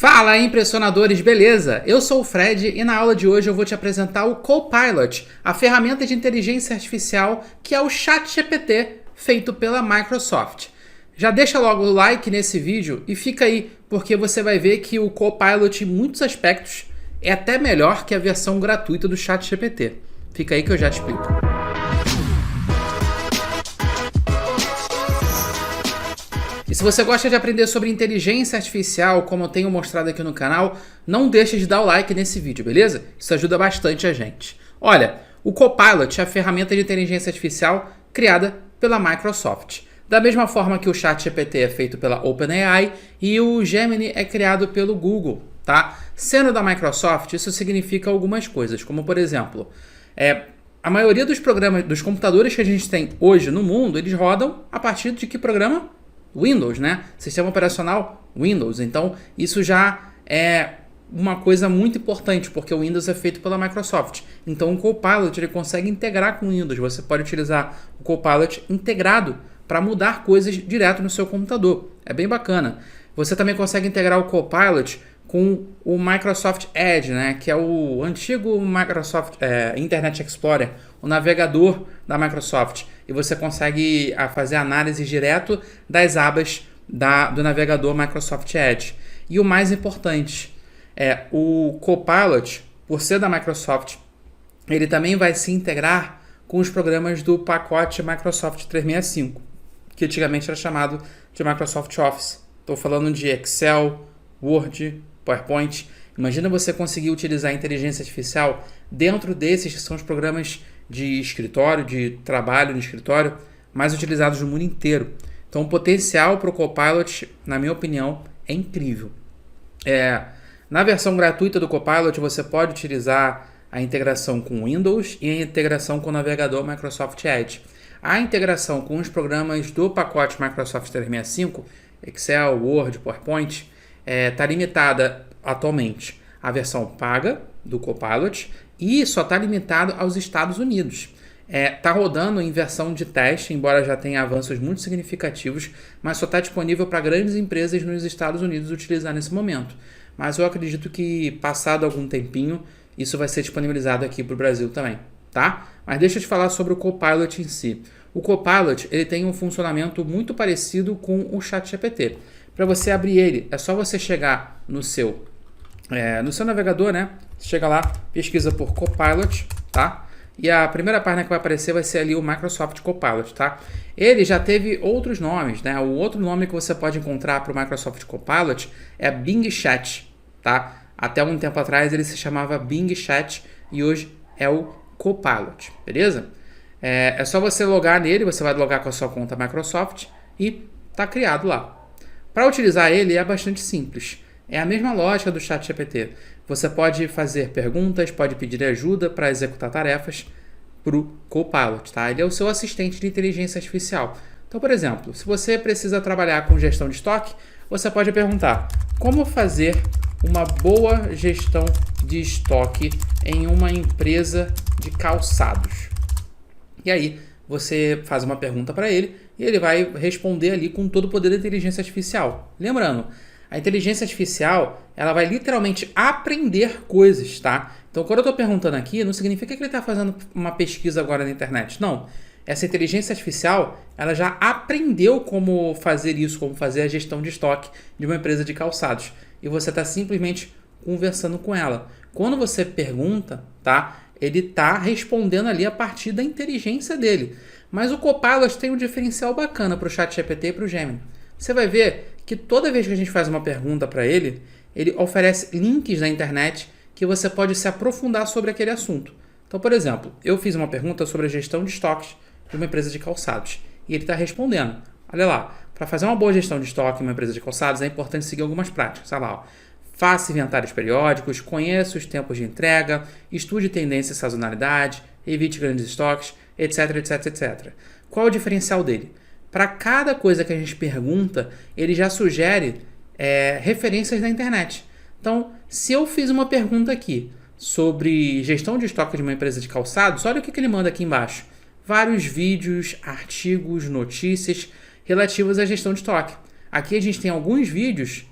Fala aí, impressionadores, beleza? Eu sou o Fred e na aula de hoje eu vou te apresentar o Copilot, a ferramenta de inteligência artificial que é o ChatGPT feito pela Microsoft. Já deixa logo o like nesse vídeo e fica aí, porque você vai ver que o Copilot em muitos aspectos é até melhor que a versão gratuita do ChatGPT. Fica aí que eu já te explico. E se você gosta de aprender sobre inteligência artificial, como eu tenho mostrado aqui no canal, não deixe de dar o like nesse vídeo, beleza? Isso ajuda bastante a gente. Olha, o Copilot é a ferramenta de inteligência artificial criada pela Microsoft. Da mesma forma que o ChatGPT é feito pela OpenAI e o Gemini é criado pelo Google, tá? Sendo da Microsoft, isso significa algumas coisas, como por exemplo, a maioria dos programas, dos computadores que a gente tem hoje no mundo, eles rodam a partir de que programa? Windows, né? Sistema operacional Windows. Então, isso já é uma coisa muito importante, porque o Windows é feito pela Microsoft. Então, o Copilot ele consegue integrar com o Windows. Você pode utilizar o Copilot integrado para mudar coisas direto no seu computador. É bem bacana. Você também consegue integrar o Copilot com o Microsoft Edge, né? Que é o antigo Microsoft Internet Explorer, o navegador da Microsoft. E você consegue fazer análise direto das abas do navegador Microsoft Edge. E o mais importante, o Copilot, por ser da Microsoft, ele também vai se integrar com os programas do pacote Microsoft 365, que antigamente era chamado de Microsoft Office. Estou falando de Excel, Word, PowerPoint. Imagina você conseguir utilizar a inteligência artificial dentro desses que são os programas de escritório, de trabalho no escritório, mais utilizados no mundo inteiro. Então o potencial para o Copilot, na minha opinião, é incrível. Na versão gratuita do Copilot você pode utilizar a integração com Windows e a integração com o navegador Microsoft Edge. A integração com os programas do pacote Microsoft 365, Excel, Word, PowerPoint, está limitada atualmente à versão paga do Copilot e só está limitado aos Estados Unidos. Está rodando em versão de teste, embora já tenha avanços muito significativos, mas só está disponível para grandes empresas nos Estados Unidos utilizar nesse momento. Mas eu acredito que, passado algum tempinho, isso vai ser disponibilizado aqui para o Brasil também, tá? Mas deixa eu te falar sobre o Copilot em si. O Copilot ele tem um funcionamento muito parecido com o ChatGPT. Para você abrir ele, é só você chegar no seu navegador, né? Você chega lá, pesquisa por Copilot, tá? E a primeira página que vai aparecer vai ser ali o Microsoft Copilot, tá? Ele já teve outros nomes, né? O outro nome que você pode encontrar para o Microsoft Copilot é Bing Chat, tá? Até um tempo atrás ele se chamava Bing Chat e hoje é o Copilot, beleza? É só você logar nele, você vai logar com a sua conta Microsoft e tá criado lá. Para utilizar ele é bastante simples. É a mesma lógica do ChatGPT. Você pode fazer perguntas, pode pedir ajuda para executar tarefas para o Copilot, tá? Ele é o seu assistente de inteligência artificial. Então, por exemplo, se você precisa trabalhar com gestão de estoque, você pode perguntar: como fazer uma boa gestão de estoque em uma empresa de calçados? E aí, você faz uma pergunta para ele e ele vai responder ali com todo o poder da inteligência artificial. Lembrando, a inteligência artificial, ela vai literalmente aprender coisas, tá? Então, quando eu estou perguntando aqui, não significa que ele está fazendo uma pesquisa agora na internet. Não. Essa inteligência artificial, ela já aprendeu como fazer isso, como fazer a gestão de estoque de uma empresa de calçados. E você está simplesmente conversando com ela. Quando você pergunta, tá? Ele está respondendo ali a partir da inteligência dele. Mas o Copilot tem um diferencial bacana para o ChatGPT e para o Gemini. Você vai ver que toda vez que a gente faz uma pergunta para ele, ele oferece links na internet que você pode se aprofundar sobre aquele assunto. Então, por exemplo, eu fiz uma pergunta sobre a gestão de estoques de uma empresa de calçados e ele está respondendo. Olha lá, para fazer uma boa gestão de estoque em uma empresa de calçados é importante seguir algumas práticas. Olha lá, faça inventários periódicos, conheça os tempos de entrega, estude tendência e sazonalidade, evite grandes estoques, etc, etc, etc. Qual é o diferencial dele? Para cada coisa que a gente pergunta, ele já sugere referências na internet. Então, se eu fiz uma pergunta aqui sobre gestão de estoque de uma empresa de calçados, olha o que ele manda aqui embaixo. Vários vídeos, artigos, notícias relativos à gestão de estoque. Aqui a gente tem alguns vídeos,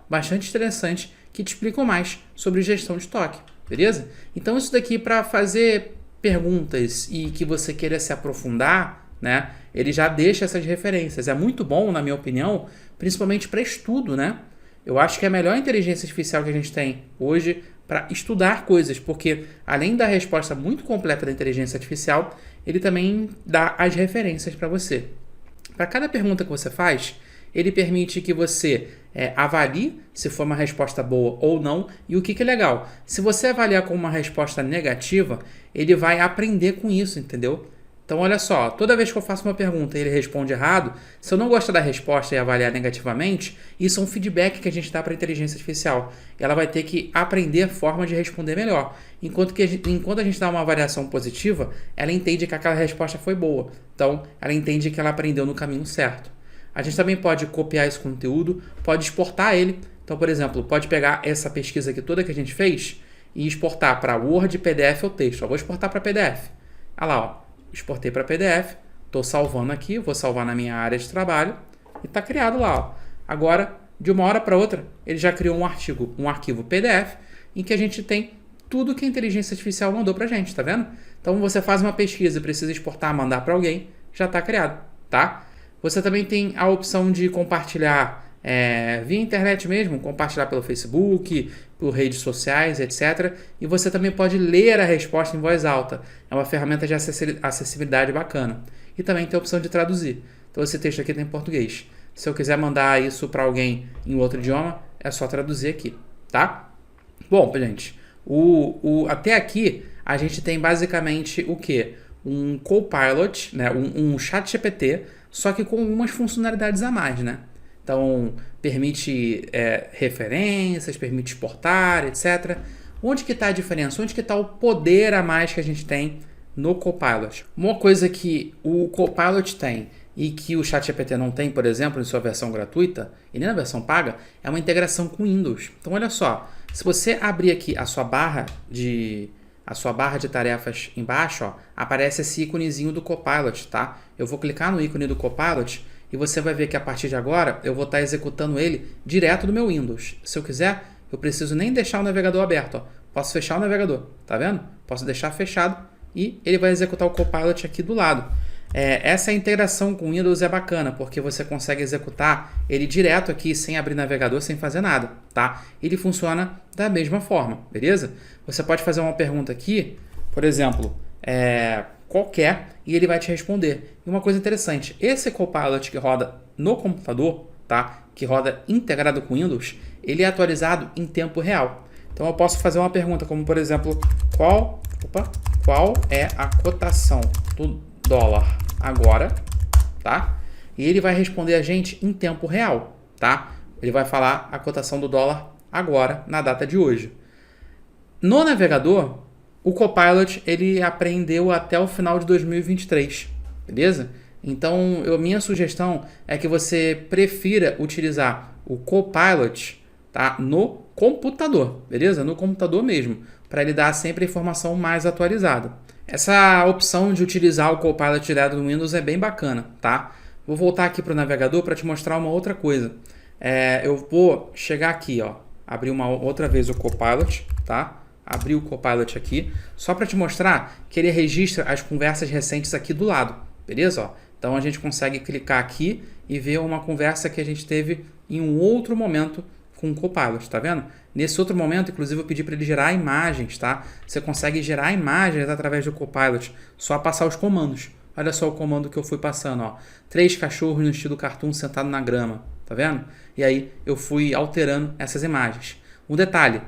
bastante interessantes que te explicam mais sobre gestão de estoque, beleza? Então isso daqui para fazer perguntas e que você queira se aprofundar, né? Ele já deixa essas referências. É muito bom, na minha opinião, principalmente para estudo, né? Eu acho que é a melhor inteligência artificial que a gente tem hoje para estudar coisas, porque além da resposta muito completa da inteligência artificial, ele também dá as referências para você. Para cada pergunta que você faz, ele permite que você avalie se foi uma resposta boa ou não. E o que é legal, se você avaliar com uma resposta negativa, ele vai aprender com isso, entendeu? Então olha só, toda vez que eu faço uma pergunta e ele responde errado, se eu não gostar da resposta e avaliar negativamente, isso é um feedback que a gente dá para a inteligência artificial. Ela vai ter que aprender a forma de responder melhor. Enquanto a gente dá uma avaliação positiva, ela entende que aquela resposta foi boa. Então ela entende que ela aprendeu no caminho certo. A gente também pode copiar esse conteúdo, pode exportar ele. Então, por exemplo, pode pegar essa pesquisa aqui toda que a gente fez e exportar para Word, PDF ou texto. Eu vou exportar para PDF. Olha lá, ó. Exportei para PDF, estou salvando aqui, vou salvar na minha área de trabalho e está criado lá. Ó. Agora, de uma hora para outra, ele já criou um arquivo PDF em que a gente tem tudo que a inteligência artificial mandou para a gente, tá vendo? Então você faz uma pesquisa e precisa exportar, mandar para alguém, já está criado, tá? Você também tem a opção de compartilhar via internet mesmo, compartilhar pelo Facebook, por redes sociais, etc. E você também pode ler a resposta em voz alta. É uma ferramenta de acessibilidade bacana. E também tem a opção de traduzir. Então esse texto aqui tem em português. Se eu quiser mandar isso para alguém em outro idioma, é só traduzir aqui, tá? Bom, gente, até aqui a gente tem basicamente o quê? Um Copilot, né? um ChatGPT, só que com algumas funcionalidades a mais, né? Então, permite referências, permite exportar, etc. Onde que está a diferença? Onde que está o poder a mais que a gente tem no Copilot? Uma coisa que o Copilot tem e que o ChatGPT não tem, por exemplo, em sua versão gratuita e nem na versão paga, é uma integração com Windows. Então, olha só, se você abrir aqui a sua barra de tarefas embaixo, ó, aparece esse íconezinho do Copilot, tá? Eu vou clicar no ícone do Copilot e você vai ver que a partir de agora eu vou estar executando ele direto do meu Windows. Se eu quiser, eu preciso nem deixar o navegador aberto. Ó. Posso fechar o navegador, tá vendo? Posso deixar fechado e ele vai executar o Copilot aqui do lado. Essa integração com o Windows é bacana, porque você consegue executar ele direto aqui, sem abrir navegador, sem fazer nada, tá? Ele funciona da mesma forma, beleza? Você pode fazer uma pergunta aqui, por exemplo, qualquer, e ele vai te responder. E uma coisa interessante, esse Copilot que roda no computador, tá? Que roda integrado com Windows, ele é atualizado em tempo real. Então eu posso fazer uma pergunta como, por exemplo, qual é a cotação do dólar agora, tá? E ele vai responder a gente em tempo real, tá? Ele vai falar a cotação do dólar agora, na data de hoje. No navegador, o Copilot ele aprendeu até o final de 2023, beleza? Então, minha sugestão é que você prefira utilizar o Copilot, tá? No computador, beleza? No computador mesmo, para ele dar sempre a informação mais atualizada. Essa opção de utilizar o Copilot direto no Windows é bem bacana, tá? Vou voltar aqui para o navegador para te mostrar uma outra coisa. Eu vou chegar aqui, ó, abrir uma outra vez o Copilot, tá? Abrir o Copilot aqui, só para te mostrar que ele registra as conversas recentes aqui do lado, beleza? Ó, então a gente consegue clicar aqui e ver uma conversa que a gente teve em um outro momento com o Copilot, tá vendo? Nesse outro momento, inclusive, eu pedi para ele gerar imagens, tá? Você consegue gerar imagens através do Copilot, só passar os comandos. Olha só o comando que eu fui passando, ó. 3 cachorros no estilo cartoon sentado na grama, tá vendo? E aí eu fui alterando essas imagens. Um detalhe,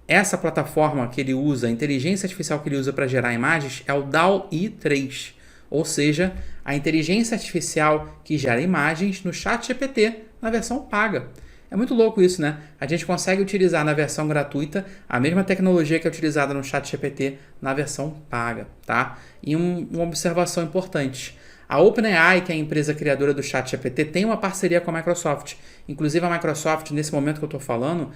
essa plataforma que ele usa, a inteligência artificial que ele usa para gerar imagens é o DALL-E 3, ou seja, a inteligência artificial que gera imagens no ChatGPT na versão paga. É muito louco isso, né? A gente consegue utilizar na versão gratuita a mesma tecnologia que é utilizada no ChatGPT na versão paga, tá? E uma observação importante. A OpenAI, que é a empresa criadora do ChatGPT, tem uma parceria com a Microsoft. Inclusive a Microsoft, nesse momento que eu estou falando,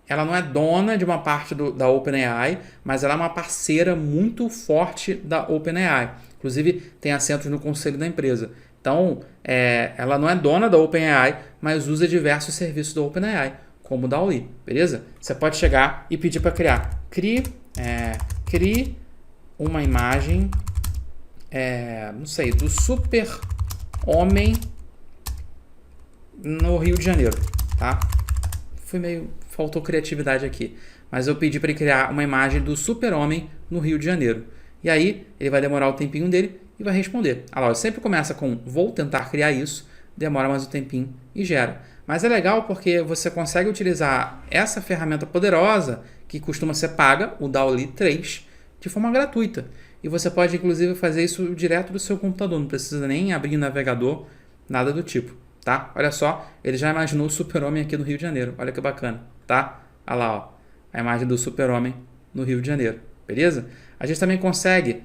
ela não é dona de uma parte da OpenAI, mas ela é uma parceira muito forte da OpenAI. Inclusive, tem assentos no conselho da empresa. Então, ela não é dona da OpenAI, mas usa diversos serviços da OpenAI, como o DALL-E, beleza? Você pode chegar e pedir para criar. Crie uma imagem, não sei, do super-homem no Rio de Janeiro, tá? Faltou criatividade aqui. Mas eu pedi para ele criar uma imagem do super-homem no Rio de Janeiro. E aí, ele vai demorar o tempinho dele e vai responder. Ah lá, sempre começa com vou tentar criar isso, demora mais um tempinho e gera. Mas é legal porque você consegue utilizar essa ferramenta poderosa, que costuma ser paga, o DALL-E 3, de forma gratuita. E você pode, inclusive, fazer isso direto do seu computador, não precisa nem abrir navegador, nada do tipo, tá? Olha só, ele já imaginou o super-homem aqui no Rio de Janeiro, olha que bacana, tá? Olha lá, ó, a imagem do super-homem no Rio de Janeiro, beleza? A gente também consegue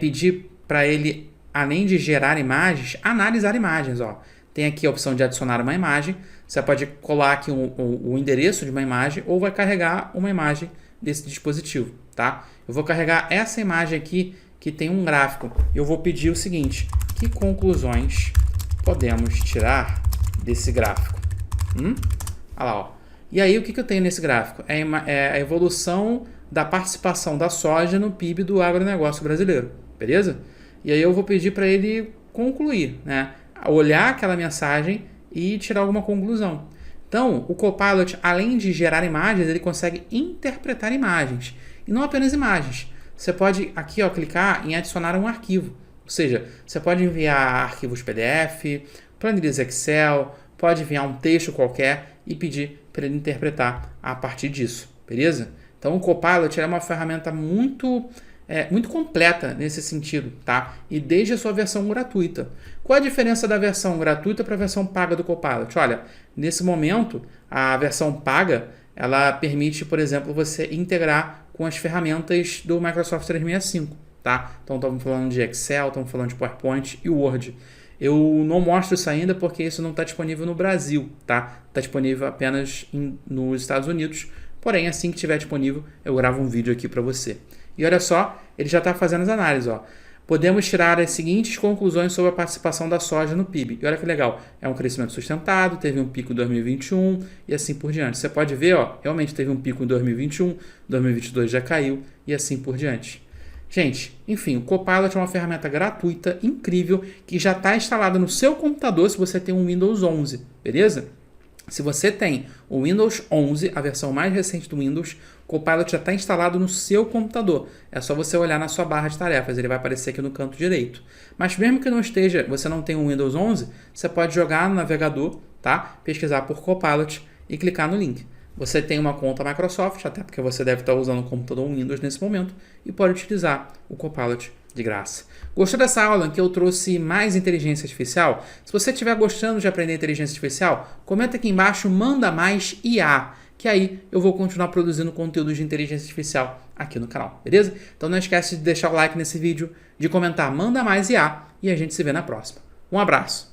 pedir para ele, além de gerar imagens, analisar imagens, ó. Tem aqui a opção de adicionar uma imagem, você pode colar aqui o endereço de uma imagem ou vai carregar uma imagem desse dispositivo, tá? Eu vou carregar essa imagem aqui que tem um gráfico. Eu vou pedir o seguinte, que conclusões podemos tirar desse gráfico? Olha lá, ó. E aí o que eu tenho nesse gráfico? É a evolução da participação da soja no PIB do agronegócio brasileiro, beleza? E aí eu vou pedir para ele concluir, né? Olhar aquela mensagem e tirar alguma conclusão. Então, o Copilot, além de gerar imagens, ele consegue interpretar imagens. E não apenas imagens. Você pode aqui, ó, clicar em adicionar um arquivo. Ou seja, você pode enviar arquivos PDF, planilhas Excel, pode enviar um texto qualquer e pedir para ele interpretar a partir disso, beleza? Então, o Copilot é uma ferramenta muito completa nesse sentido, tá? E desde a sua versão gratuita. Qual a diferença da versão gratuita para a versão paga do Copilot? Olha, nesse momento, a versão paga, ela permite, por exemplo, você integrar com as ferramentas do Microsoft 365, tá? Então, estamos falando de Excel, estamos falando de PowerPoint e Word. Eu não mostro isso ainda porque isso não está disponível no Brasil, tá? Está disponível apenas nos Estados Unidos. Porém, assim que estiver disponível, eu gravo um vídeo aqui para você. E olha só, ele já está fazendo as análises, ó. Podemos tirar as seguintes conclusões sobre a participação da soja no PIB. E olha que legal, é um crescimento sustentado, teve um pico em 2021 e assim por diante. Você pode ver, ó, realmente teve um pico em 2021, 2022 já caiu e assim por diante. Gente, enfim, o Copilot é uma ferramenta gratuita, incrível, que já está instalada no seu computador se você tem um Windows 11, beleza? Se você tem o Windows 11, a versão mais recente do Windows, o Copilot já está instalado no seu computador. É só você olhar na sua barra de tarefas, ele vai aparecer aqui no canto direito. Mas mesmo que não esteja, você não tem o Windows 11, você pode jogar no navegador, tá? Pesquisar por Copilot e clicar no link. Você tem uma conta Microsoft, até porque você deve estar usando o computador Windows nesse momento, e pode utilizar o Copilot de graça. Gostou dessa aula em que eu trouxe mais inteligência artificial? Se você estiver gostando de aprender inteligência artificial, comenta aqui embaixo, manda mais IA, que aí eu vou continuar produzindo conteúdo de inteligência artificial aqui no canal, beleza? Então não esquece de deixar o like nesse vídeo, de comentar, manda mais IA, e a gente se vê na próxima. Um abraço!